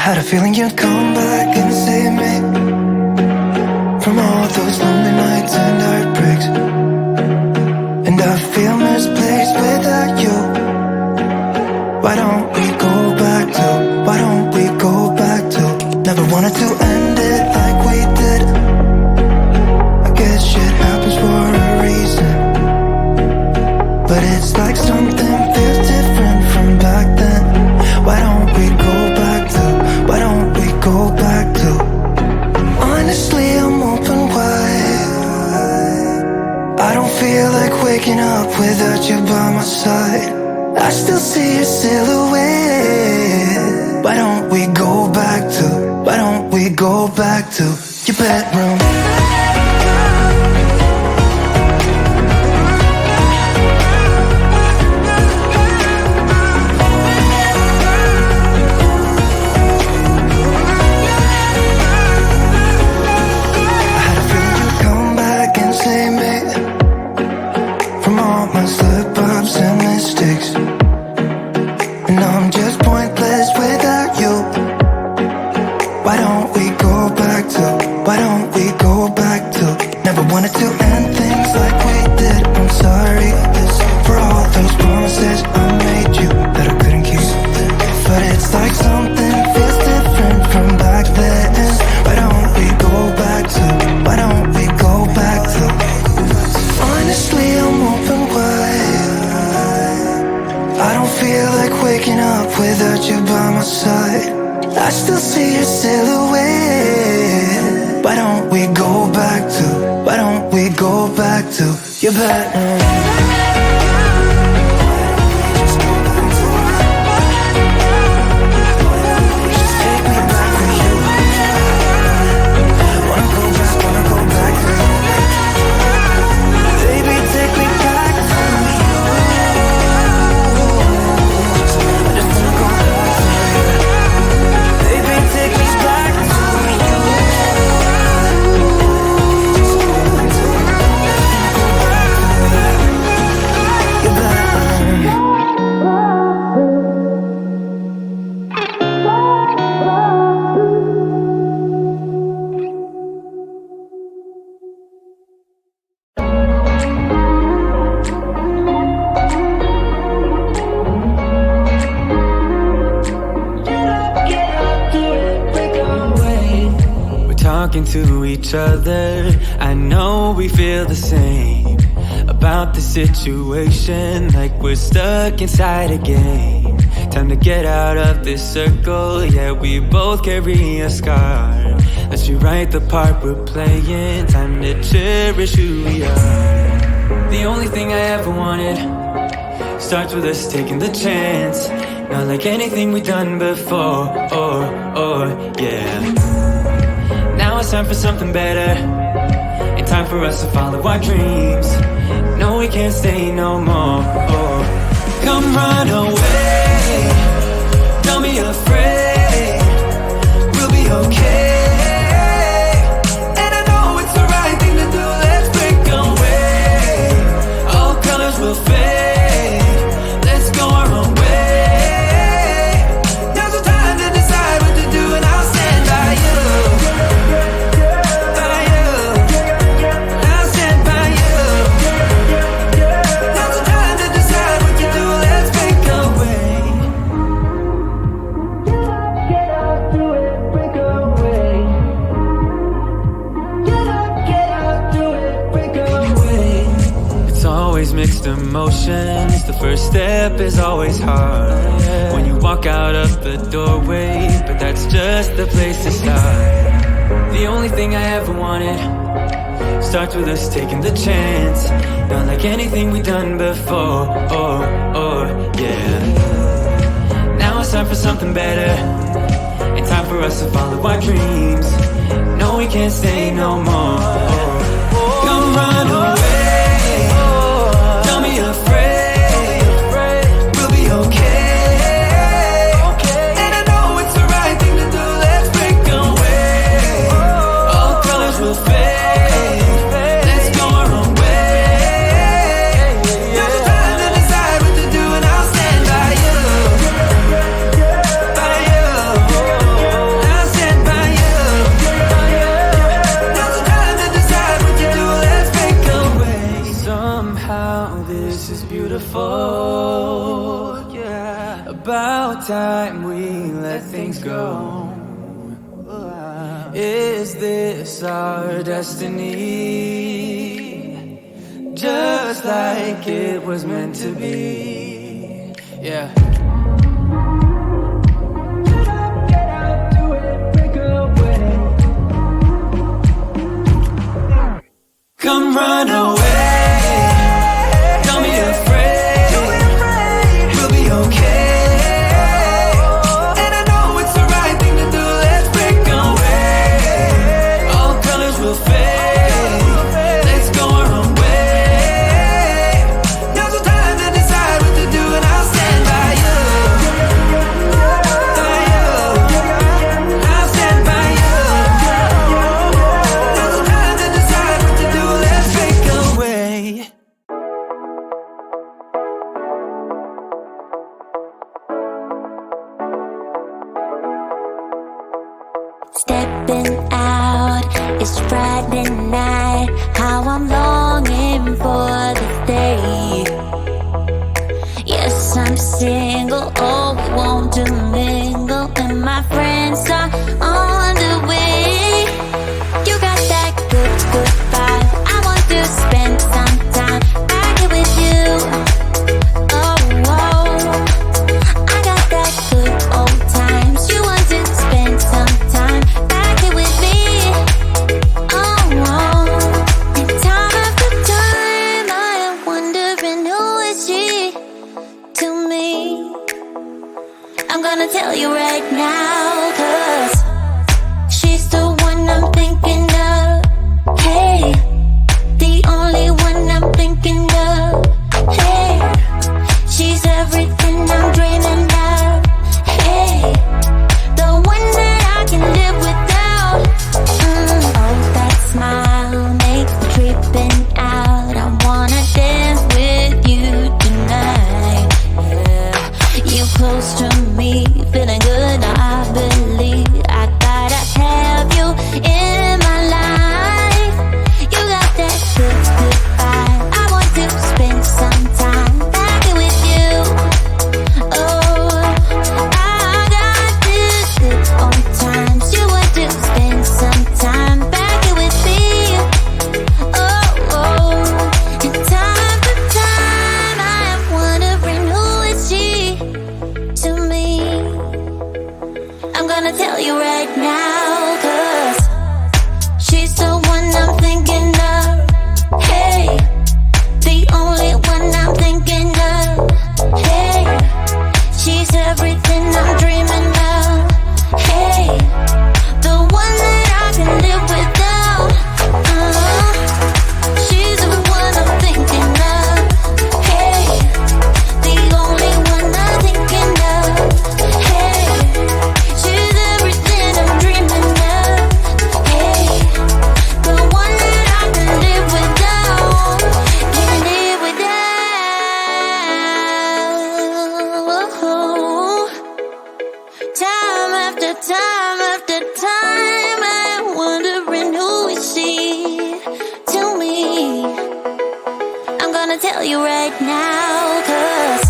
had a feeling you'd come back and save me from all those lonely nights and heartbreaks. And I feel misplaced without you. Why don't we go back to, why don't we go back to? Never wanted to end it like we did. I guess shit happens for a reason, but it's like something feels different from back then. Why don't we go back to, why don't we go back to? Honestly, I'm open wide. I don't feel like waking up without you by my side. I still see your silhouette. Why don't we go back to, why don't we go back to your bedroom? I still see your silhouette. Why don't we go back to, why don't we go back to your bedroom? To each other, I know we feel the same about the situation, like we're stuck inside a game. Time to get out of this circle, yeah, we both carry a scar. Let's rewrite the part we're playing, time to cherish who we are. The only thing I ever wanted starts with us taking the chance, not like anything we've done before, yeah. Now it's time for something better, and time for us to follow our dreams. No, we can't stay no more. Come run away, don't be afraid, we'll be okay. And I know it's the right thing to do, let's break away. All colors will fade, let's go our own way. Now's the time to decide what to do, and I'll stand by you. Mixed emotions, the first step is always hard when you walk out of the doorway, but that's just the place to start. The only thing I ever wanted starts with us taking the chance, not like anything we've done before, yeah. Now it's time for something better, and time for us to follow our dreams. No, we can't stay no more. Come run away, afraid, we'll be okay. And I know it's the right thing to do, let's break away. All colors will fade, let's go our own way. Now's the time to decide what to do, and I'll stand by you. By you. this is beautiful, yeah. About time we let things go. Is this our destiny? Just like it was meant to be, yeah. Get out, do it, break away. Come run away. Don't be afraid. We'll be okay. And I know it's the right thing to do. Let's break away. All colors will fade. Let's go our own way. Now's the time to decide what to do, and I'll stand by you. By you. I'll stand by you. Now's the time to decide what to do. Let's break away. Stepping out, it's Friday night. How I'm longing for this day. Yes, I'm single, oh, we won't do mingle. And my friends are on the way. You got that good, good vibe. I want to spend some time back here with you. Oh, oh, I got that good old times. You want to spend some time back here with me. Oh, oh, and time after time I am wondering who is she to me. I'm gonna tell you right now, 'cause she's the one I'm thinking of. Hey, the only one I'm thinking of. Hey, she's everything I'm dreaming of. Hey, the one that I can live without. Oh, that smile makes me tripping out. I wanna dance with you tonight. Yeah, you close to me, feeling good. I believe I gotta have you in my life. You got that good, good vibe. I want to spend some time back here with you. Oh, I got this good old times. You want to spend some time back here with me. Oh, oh, and time after time I am wondering who is she to me. I'm gonna tell you right now, 'cause she's the one I'm thinking of. Hey, the only one I'm thinking of. Hey, she's everything I'm dreaming of. Hey, the one that I can live without. She's the one I'm thinking of. Hey, the only one I'm thinking of. Hey, she's everything I'm dreaming of. Hey, the one that I can live without. Can live without. Time after time after time I'm wondering who is she to me. I'm gonna tell you right now, 'cause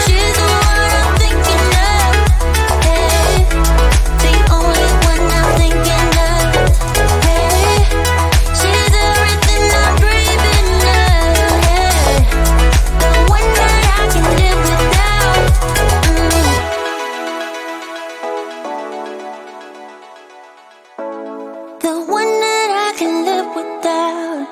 she's the one I'm thinking of. Hey, the only one I'm thinking of. Hey, she's everything I'm dreaming of. Hey, the one that I can live without. The one that I can live without.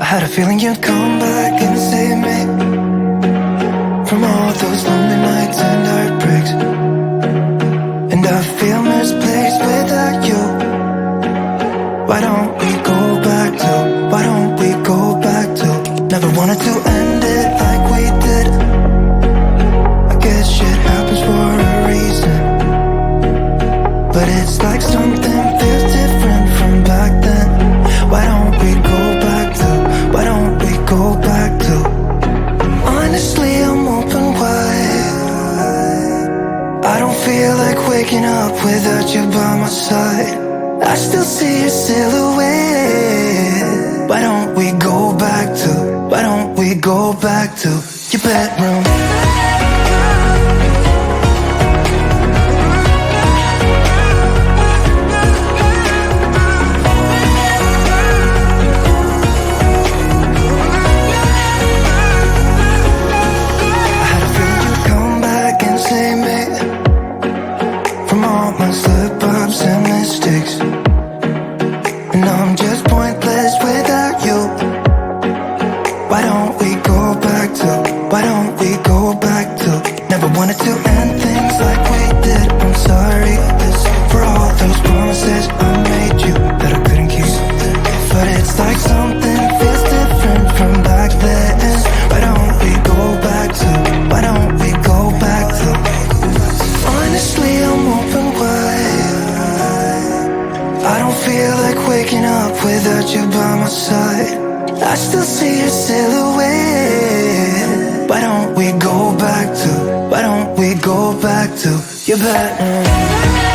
I had a feeling you'd come back and save me from all those lonely nights and heartbreaks. And I feel misplaced without you. Why don't we go back to, why don't we go back to, never wanted to end it like we did. I waking up without you by my side. I still see your silhouette. Why don't we go back to, why don't we go back to your bedroom? And mistakes, and I'm just pointless without you. Why don't we go back to, why don't we go back to, never wanted to end things like we did. I'm sorry for all those promises I made you that I couldn't keep, but it's like something feels different from back then. Why don't we go back to, why don't we go back to, honestly I'm open wide. I don't feel like waking up without you by my side. I still see your silhouette. Why don't we go back to, why don't we go back to your bedroom?